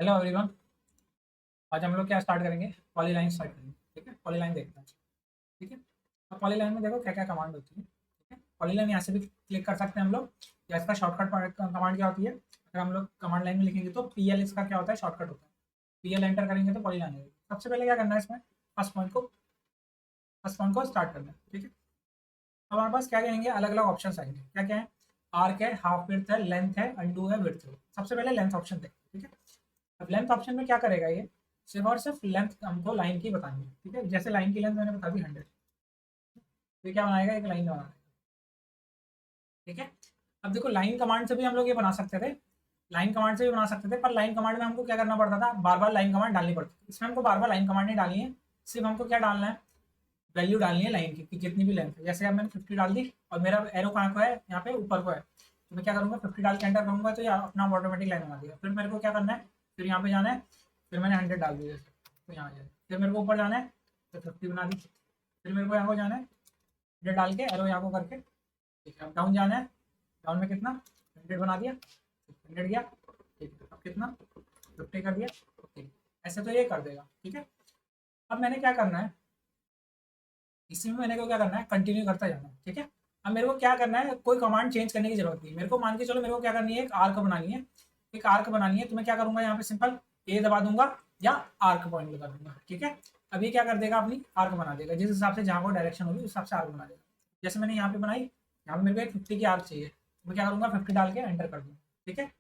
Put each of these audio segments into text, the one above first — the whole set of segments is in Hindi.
Hello everyone. आज हम लोग क्या स्टार्ट करेंगे? पॉलीलाइन स्टार्ट करेंगे। ठीक है, पॉलीलाइन देखते हैं। ठीक है, अब पॉलीलाइन में देखो क्या क्या कमांड होती है। ठीक है, पॉलीलाइन यहाँ से भी क्लिक कर सकते हैं हम लोग, या इसका शॉर्टकट कमांड क्या होती है? अगर हम लोग कमांड लाइन में लिखेंगे तो पीएल इसका क्या होता है? शॉर्टकट होता है। पीएल एंटर करेंगे तो पॉलीलाइन आएगी। सबसे पहले क्या करना है इसमें? फर्स्ट पॉइंट को स्टार्ट करना है। ठीक है, अब हमारे पास क्या कहेंगे? अलग अलग ऑप्शन आएंगे। क्या क्या है? आर्क है, हाफ विड्थ है, लेंथ है, अनडू है, विड्थ है। सबसे पहले लेंथ ऑप्शन देखते हैं। ठीक है, अब लेंथ ऑप्शन में क्या करेगा ये? सिर्फ और सिर्फ लेंथ हमको लाइन की बतानी है। ठीक है, जैसे लाइन की लेंथ मैंने बता दी 100, तो ये क्या बनाएगा? एक लाइन बनाएगा। ठीक है, अब देखो लाइन कमांड से भी हम लोग ये बना सकते थे, लाइन कमांड से भी बना सकते थे, पर लाइन कमांड में हमको क्या करना पड़ता था? बार बार लाइन कमांड डालनी पड़ती थी। इसमें हमको बार बार लाइन कमांड नहीं डालनी है, सिर्फ हमको क्या डालना है? वैल्यू डालनी है लाइन की, कि कितनी भी लेंथ है। जैसे अब मैंने 50 डाल दी और मेरा एरो कहाँ को है? यहाँ पे ऊपर को है, तो मैं क्या करूँगा? 50 डाल के एंटर करूँगा तो ये अपना ऑटोमेटिक लाइन बना देगा। फिर मेरे को क्या करना है? फिर यहाँ पे जाना है, फिर मैंने 100 डाल दिया जैसे, तो यहाँ जाए। फिर मेरे को ऊपर जाना है तो 50 बना दी। फिर मेरे को यहाँ को जाना है, 100 डाल के एरो यहाँ को करके। ठीक है, अब डाउन जाना है, डाउन में कितना? 100 बना दिया, 100 गया। ठीक है, अब कितना? 50 कर दिया। ओके, ऐसे तो ये कर देगा। ठीक है, अब मैंने क्या करना है? इसी में मैंने को क्या करना है? कंटिन्यू करता जाना है। ठीक है, अब मेरे को क्या करना है? कोई कमांड चेंज करने की जरूरत नहीं। मेरे को मान के चलो, मेरे को क्या करनी है? एक आर्क बनानी है। एक आर्क बनानी है तो मैं क्या करूंगा? यहाँ पे सिंपल ए दबा दूंगा या आर्क पॉइंट लगा दूंगा। ठीक है, अब ये क्या कर देगा? अपनी आर्क बना देगा, जिस हिसाब से जहाँ को डायरेक्शन होगी उस हिसाब से आर्क बना देगा। जैसे मैंने यहाँ पे बनाई, यहाँ पे मेरे को एक 50 की आर्क चाहिए, तो मैं क्या करूंगा? 50 डाल के एंटर कर दूंगा। ठीक है,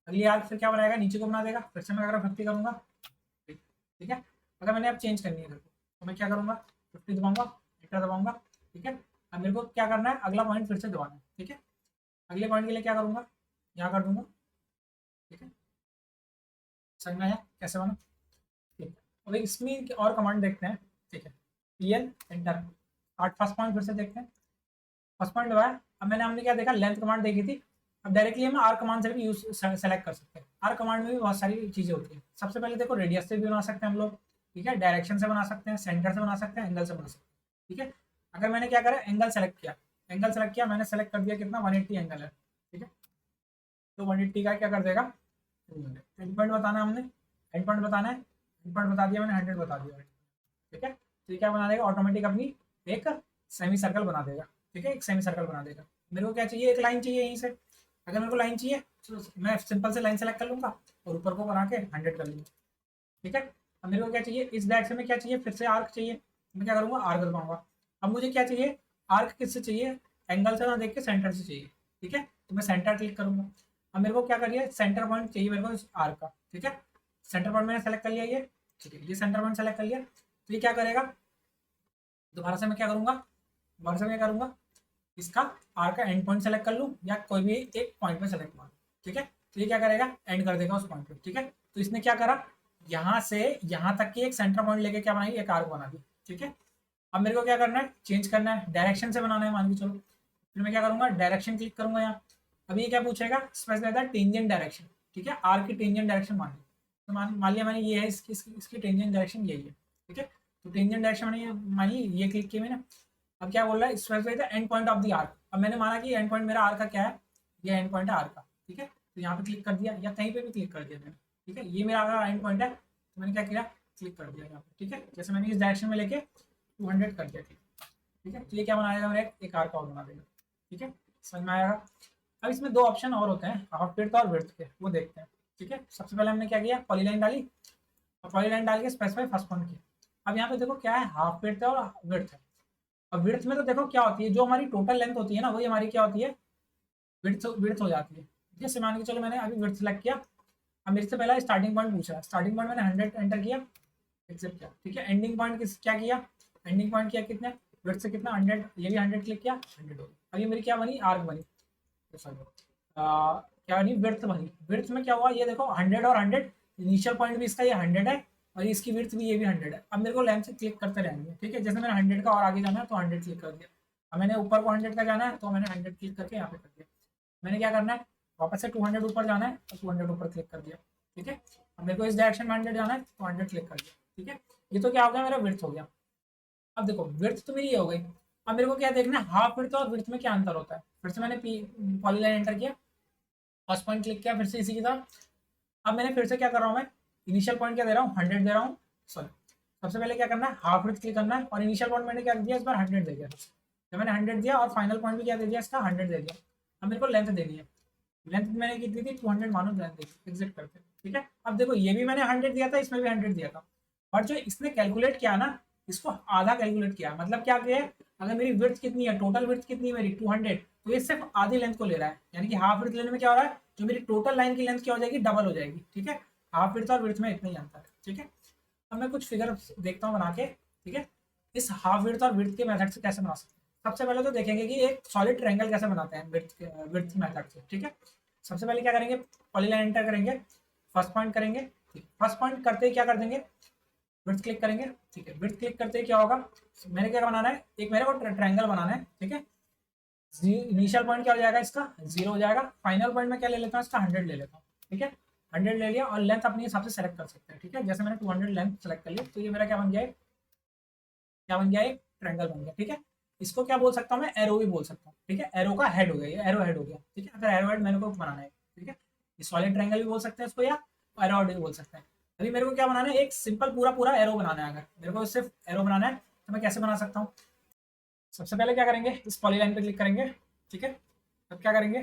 अगली आर्क फिर क्या बनाएगा? नीचे को बना देगा। फिर से मैं अगर 50 करूंगा, ठीक है, अगर मैंने अब चेंज करनी है इधर को, तो मैं क्या करूंगा? 50 दबाऊंगा, एंटर दबाऊंगा। ठीक है, अब मेरे को क्या करना है? अगला पॉइंट फिर से दबाना है। ठीक है, अगले पॉइंट के लिए क्या करूंगा? यहाँ कर दूंगा। ठीक है, समझ में आया कैसे बना? ठीक है, अब इसमें एक और कमांड देखते हैं। ठीक है, पीएल एंटर, आठ फर्स्ट पॉइंट फिर से देखते हैं। फर्स्ट पॉइंट दबाया, अब हमने क्या देखा? लेंथ कमांड देखी थी। अब डायरेक्टली हम आर कमांड से भी यूज सेलेक्ट कर सकते हैं। आर कमांड में भी बहुत सारी चीजें होती हैं। सबसे पहले देखो, रेडियस से भी बना सकते हैं हम लोग। ठीक है, डायरेक्शन से बना सकते हैं, सेंटर से बना सकते हैं, एंगल से बना सकते हैं। ठीक है, अगर मैंने क्या करा? एंगल सेलेक्ट किया, मैंने सेलेक्ट कर दिया कितना? 180 एंगल है। ठीक है, तो 180 का क्या कर देगा? एंड पॉइंट बताना है हमने, एंड पॉइंट बताना है, एंड पॉइंट बता दिया मैंने, 100 बता दिया। ठीक है, तो ये क्या बना देगा? ऑटोमेटिक अपनी एक सेमी सर्कल बना देगा। ठीक है, एक सेमी सर्कल बना देगा। मेरे को क्या चाहिए? एक लाइन चाहिए यहीं से। अगर मेरे को लाइन चाहिए तो मैं सिंपल से लाइन सेलेक्ट कर लूंगा और ऊपर को बना के 100 कर लूंगा। ठीक है, अब मेरे को क्या चाहिए? इस डायरेक्शन में क्या चाहिए? फिर से आर्क चाहिए, तो मैं क्या करूंगा? आर्क दबाऊंगा। अब मुझे क्या चाहिए? आर्क किससे चाहिए? एंगल से ना देख के सेंटर से चाहिए। ठीक है, तो मैं सेंटर क्लिक करूंगा। अब मेरे को क्या करिए? सेंटर पॉइंट चाहिए मेरे को इस आर्क का। ठीक है, सेंटर पॉइंट मैंने सेलेक्ट कर लिया ये। ठीक है, ये सेंटर पॉइंट सेलेक्ट कर लिया, तो ये क्या करेगा? दोबारा से मैं क्या करूंगा? दोबारा से मैं क्या करूंगा? इसका आर का एंड पॉइंट सेलेक्ट कर लूं या कोई भी एक पॉइंट पे सेलेक्ट मार। ठीक है, तो ये क्या करेगा? एंड कर देगा उस पॉइंट पे। ठीक है, तो इसने क्या करा? यहाँ से यहाँ तक की एक सेंटर पॉइंट लेके क्या बनाई? एक आर्क बना दी। ठीक है, अब मेरे को क्या करना है? चेंज करना है, डायरेक्शन से बनाना है मान के चलो। फिर मैं क्या करूंगा? डायरेक्शन क्लिक करूंगा यहाँ। अभी ये क्या पूछेगा? Specify the tangent direction. ठीक है, आर की टेंजेंट डायरेक्शन मान ली, तो मान लिया मैंने ये है, इसकी टेंजेंट डायरेक्शन यही है। ठीक है, तो टेंजेंट डायरेक्शन मैंने मान ली, ये क्लिक किया मैंने। अब क्या बोल रहा है? Specify the end point of the arc. अब मैंने माना कि एंड पॉइंट मेरा आर्क का क्या है? ये एंड पॉइंट है आर्क का। ठीक है, तो यहाँ पे क्लिक कर दिया या कहीं पे भी क्लिक कर दिया मैंने। ठीक है, ये मेरा अगर एंड पॉइंट है तो मैंने क्या किया? क्लिक कर दिया यहाँ पे। ठीक है, जैसे मैंने इस डायरेक्शन में लेके 200 कर दिया। ठीक है, तो ये क्या बनाएगा? मेरा एक आर्क और बना देगा। ठीक है, समझ में आएगा? अब इसमें दो ऑप्शन और होते हैं, हाफ विड्थ और विड्थ के, वो देखते हैं। ठीक है, सबसे पहले हमने क्या किया? पॉलीलाइन डाली, और पॉलीलाइन डाल के स्पेसिफाई फर्स्ट पॉइंट किया। अब यहाँ पे देखो क्या है? हाफ विड्थ है और विड्थ है। अब विड्थ में तो देखो क्या होती है, जो हमारी टोटल लेंथ होती है ना, वही हमारी क्या होती है? विड्थ विड्थ हो जाती है। जैसे मान के चलो मैंने अभी विड्थ सेलेक्ट किया, अब मेरे से पहला स्टार्टिंग पॉइंट पूछा है। स्टार्टिंग पॉइंट मैंने 100 एंटर किया, एक्सेप्ट किया। ठीक है, एंडिंग पॉइंट क्या किया? एंडिंग पॉइंट किया कितने? विड्थ से कितना? 100, ये भी 100 क्लिक किया, 100 हो गई। अब ये मेरी क्या बनी? आर्क बनी। सॉरी, क्या बनी? विड्थ बनी। विड्थ में क्या हुआ? ये देखो 100 और 100, इनिशियल पॉइंट भी इसका ये 100 है और इसकी विड्थ भी ये भी 100 है। अब मेरे को लेंथ से क्लिक करते रहेंगे। ठीक है, जैसे मैंने 100 का और आगे जाना है तो 100 क्लिक कर दिया। अब मैंने ऊपर को 100 का जाना है तो मैंने 100 क्लिक करके यहाँ पे कर दिया। मैंने क्या करना है? वापस से 200 ऊपर जाना है तो 200 ऊपर क्लिक कर दिया। ठीक है, अब मेरे को इस डायरेक्शन में 100 जाना है तो 100 क्लिक कर दिया। ठीक है, ये तो क्या हो गया? मेरा विड्थ हो गया। अब देखो विड्थ तो मेरी ये हो गई। अब मेरे को क्या देखना है? हाफ विड्थ और विड्थ में क्या अंतर होता है? फिर से मैंने पॉलीलाइन एंटर किया, फर्स्ट पॉइंट क्लिक किया, फिर से इसी की तरह। अब मैंने फिर से क्या कर रहा हूँ मैं? इनिशियल पॉइंट क्या दे रहा हूँ, 100 दे रहा हूँ। सॉरी, सबसे पहले क्या करना है, हाफ विड्थ क्लिक करना है, और इनिशियल पॉइंट मैंने क्या दिया, इस बार 100 दे दिया। जब मैंने 100 दिया और फाइनल पॉइंट भी क्या दे दिया, इसका 100 दे दिया। अब मेरे को लेंथ देनी है, लेंथ मैंने कितनी थी, 200 मानो लेंथ दी, एग्जिट करते हैं, ठीक है। अब देखो ये भी मैंने 100 दिया था, इसमें भी 100 दिया था, और जो इसने कैलकुलेट किया ना, इसको आधा कैलकुलेट किया, मतलब क्या किया है, अगर मेरी विड्थ कितनी है, टोटल विड्थ कितनी है मेरी 200, तो ये सिर्फ आधी लेंथ को ले रहा है, यानी कि हाफ विड्थ लेने में क्या हो रहा है, जो मेरी टोटल लाइन की लेंथ क्या हो जाएगी, डबल हो जाएगी, ठीक है। हाफ विड्थ और विड्थ में इतना ही अंतर है, ठीक है। अब मैं कुछ फिगर देखता हूँ बना के, ठीक है। इस हाफ विड्थ और विड्थ के मेथड से कैसे बना सकते हैं, सबसे पहले तो देखेंगे कि एक सॉलिड ट्रायंगल कैसे बनाते हैं विड्थ मेथड से, ठीक है। सबसे पहले क्या करेंगे, पॉलीलाइन एंटर करेंगे, फर्स्ट पॉइंट करेंगे, फर्स्ट पॉइंट करते ही क्या कर देंगे, विड्थ क्लिक करेंगे, ठीक है। विड्थ क्लिक करते ही क्या होगा, मैंने क्या बनाना है, एक मेरे को ट्रायंगल बनाना है, ठीक है। इनिशियल पॉइंट क्या हो जाएगा, इसका 0 हो जाएगा, फाइनल पॉइंट में क्या ले लेता हूँ, इसका 100 ले लेता हूँ, ठीक है। 100 ले लिया, और लेंथ अपने हिसाब से सेलेक्ट कर सकते हैं, ठीक है। जैसे मैंने 200 लेंथ सेलेक्ट कर लिया, तो ये मेरा क्या बन गया है, क्या बन गया, एक ट्रायंगल बन गया, ठीक है। इसको क्या बोल सकता हूँ मैं, एरो भी बोल सकता हूँ, ठीक है। एरो का हेड हो गया, ये एरो हेड हो गया, ठीक है। अगर एरो हेड मेरे को बनाना है, ठीक है, ये सॉलिड ट्रायंगल भी बोल सकते हैं इसको, या एरो हेड भी बोल सकते हैं। अभी मेरे को क्या बनाना है, एक सिंपल पूरा पूरा एरो बनाना है, अगर मेरे को सिर्फ एरो बनाना है तो मैं कैसे बना सकता हूँ। सबसे पहले क्या करेंगे, इस पॉलीलाइन पे क्लिक करेंगे, ठीक है। अब क्या करेंगे,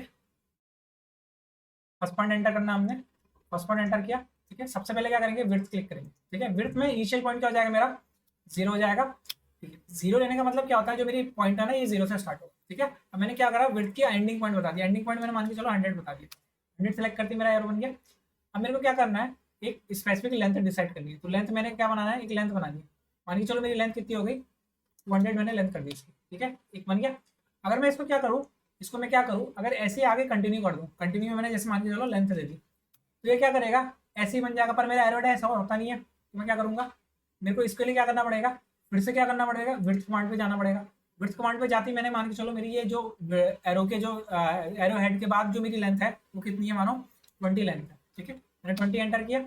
फर्स्ट पॉइंट एंटर करना हमने, फर्स्ट पॉइंट एंटर किया, ठीक है। सबसे पहले क्या करेंगे, विड्थ क्लिक करेंगे, ठीक है। विड्थ में इनिशियल पॉइंट क्या हो जाएगा मेरा, 0 हो जाएगा, ठीक है। 0 लेने का मतलब क्या होता है, जो मेरी पॉइंट है ना, ये 0 से स्टार्ट होगा, ठीक है। अब मैंने क्या करा, विड्थ की एंडिंग पॉइंट बता दिया, एंडिंग पॉइंट मैंने मान के चलो 100 बता दिया, 100 सेलेक्ट करती मेरा एरो बन गया। अब मेरे को क्या करना है, एक स्पेसिफिक लेंथ डिसाइड करनी है, तो लेंथ मैंने क्या बनाना है, एक लेंथ बना दी, मान के चलो मेरी लेंथ कितनी हो गई, 200 मैंने लेंथ कर दी इसकी, ठीक है, एक बन गया। अगर मैं इसको क्या करूँ, इसको मैं क्या करूँ, अगर ऐसे आगे कंटिन्यू कर दूँ, कंटिन्यू में मैंने जैसे मान के चलो लेंथ दे दी, तो ये क्या करेगा, ऐसे ही बन जाएगा, पर मेरा एरो ऐसा होता नहीं है, तो मैं क्या करूँगा, मेरे को इसके लिए क्या करना पड़ेगा, फिर से क्या करना पड़ेगा, विड्थ कमांड पे जाना पड़ेगा। विड्थ कमांड पे जाती मैंने मान के चलो मेरी ये जो एरो के जो एरो हेड के बाद जो मेरी लेंथ है वो कितनी है, मानो 20 लेंथ है, ठीक है। मैंने 20 एंटर किया,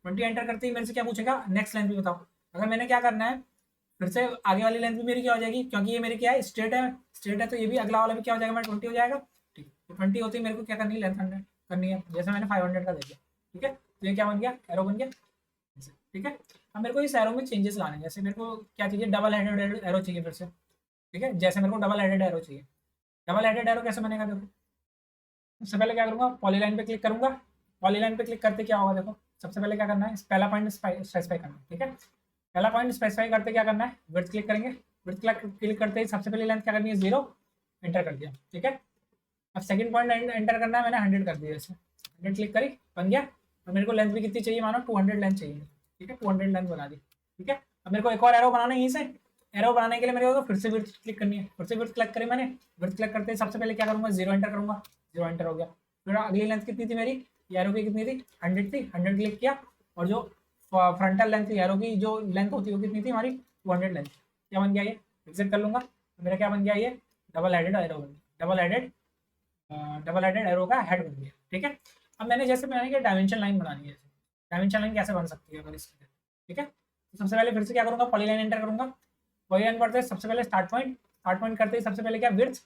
20 एंटर करते ही मेरे से क्या पूछेगा, नेक्स्ट लेंथ भी बताओ। अगर मैंने क्या करना है, फिर से आगे वाली लेंथ भी मेरी क्या हो जाएगी, क्योंकि ये मेरी क्या है, स्ट्रेट है, तो ये भी अगला वाला भी क्या हो जाएगा, मेरा 20 हो जाएगा, ठीक है। तो 20 होती है, मेरे को क्या करनी है, लेंथ 100 करनी है, जैसे मैंने 500 का दे दिया, ठीक है। तो ये क्या बन गया, एरो बन गया, ठीक है। अब मेरे को इस एरो में चेंजेस लाने हैं, जैसे मेरे को क्या चाहिए, डबल हेडेड एरो चाहिए फिर से, ठीक है। जैसे मेरे को डबल हेडेड एरो चाहिए, डबल हेडेड एरो कैसे बनेगा, देखो सबसे पहले क्या करूँगा, पॉलीलाइन पे क्लिक करूंगा, पॉलीलाइन पे क्लिक करते क्या होगा, देखो सबसे पहले क्या करना है, पहला पॉइंट स्पेसिफाई करना है, ठीक है। पहला पॉइंट स्पेसिफाई करते क्या करना है, विड्थ क्लिक करेंगे, विड्थ क्लिक करते ही सबसे पहले लेंथ क्या करनी है, 0 एंटर कर दिया, ठीक है। अब सेकंड पॉइंट एंटर करना है, मैंने 100 कर दिया, इसमें 100 क्लिक करी, बन गया। और मेरे को लेंथ भी कितनी चाहिए, मानो 200 लेंथ चाहिए, ठीक है, 200 लेंथ बना दी, ठीक है। अब मेरे को एक और एरो बनाना है, यहीं से एरो बनाने के लिए मेरे को फिर से विड्थ क्लिक करनी है, फिर से विड्थ क्लिक करी मैंने, विड्थ क्लिक करते ही सबसे पहले क्या करूँगा, 0 एंटर करूँगा, 0 एंटर हो गया। फिर अगली लेंथ कितनी थी मेरी, एरो की कितनी थी, 100 थी, 100 क्लिक किया, और जो फ्रंटल लेंथ थी एरो की जो लेंथ होती है वो कितनी थी हमारी, 200 लेंथ, क्या बन गया ये, एग्जिट कर लूँगा, तो मेरा क्या बन गया, ये डबल हेडेड एरो बन गया, डबल हेडेड एरो का हेड बन गया, ठीक है। अब मैंने क्या डायमेंशन लाइन बनानी है, डायमेंशन लाइन कैसे बन सकती है अगर इसके, ठीक है। तो सबसे पहले फिर से क्या करूँगा, पॉलीलाइन एंटर करूँगा, पॉलीलाइन करते सबसे पहले स्टार्ट पॉइंट करते ही सबसे पहले क्या, विड्थ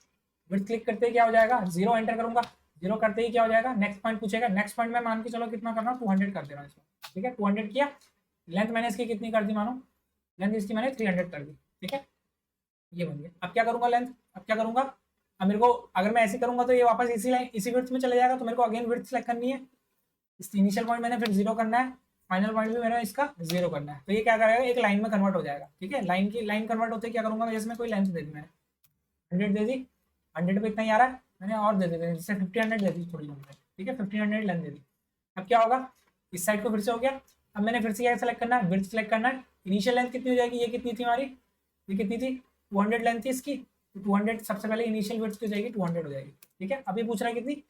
विड्थ क्लिक करते ही क्या हो जाएगा, 0 एंटर करूँगा, 0 करते ही क्या हो जाएगा, नेक्स्ट पॉइंट पूछेगा, नेक्स्ट पॉइंट में मान के चलो कितना करना, 200 कर देना इसमें, ठीक है। 200 किया, लेंथ मैंने इसकी कितनी कर दी, मानो लेंथ इसकी मैंने 300 कर दी, ठीक है, ये बन गया। अब क्या करूँगा, लेंथ अब क्या करूँगा, अब मेरे को अगर मैं ऐसे करूँगा तो ये वापस इसी लाइन इसी विड्थ में चले जाएगा, तो मेरे को अगेन विड्थ सेलेक्ट करनी है, इस इनिशियल पॉइंट मैंने फिर 0 करना है, फाइनल पॉइंट भी मैंने इसका 0 करना है, तो ये क्या करेगा, एक लाइन में कन्वर्ट हो जाएगा, ठीक है। लाइन कन्वर्ट होते क्या करूँगा, जैसे मैं कोई लेंथ दे दी, मैंने 100 दे दी, 100 पे इतना ही आ रहा है, मैंने और दे दी, जैसे 1500 दे दी थोड़ी लंबी, ठीक है, 1500 लेंथ दे दी। अब क्या होगा, इस साइड को फिर से हो गया। अब मैंने फिर से क्या सेलेक्ट करना है, विड्थ सेलेक्ट करना है, इनिशियल लेंथ कितनी हो जाएगी, ये कितनी थी हमारी, ये कितनी थी, 200 लेंथ थी इसकी, तो 200 सबसे पहले इनिशियल विड्थ की हो जाएगी, 200 हो जाएगी, ठीक है। अभी पूछ रहा है कितनी,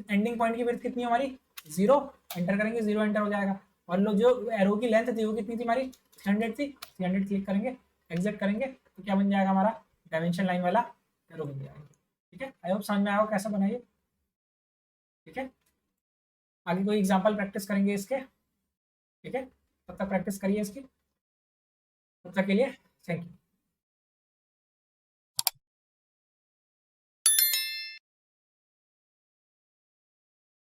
एंडिंग पॉइंट की विड्थ कितनी है हमारी, 0 एंटर करेंगे, 0 एंटर हो जाएगा। और लो जो एरो की लेंथ थी वो कितनी थी हमारी, 300 थी, 300 क्लिक करेंगे, एग्जिट करेंगे, तो क्या बन जाएगा हमारा, डायमेंशन लाइन वाला एरो बन जाएगा, ठीक है। आई होप समझ में आएगा कैसा बनाइए, ठीक है। आगे कोई एग्जांपल प्रैक्टिस करेंगे इसके, ठीक है, तब तक प्रैक्टिस करिए इसकी, तब तक के लिए थैंक यू।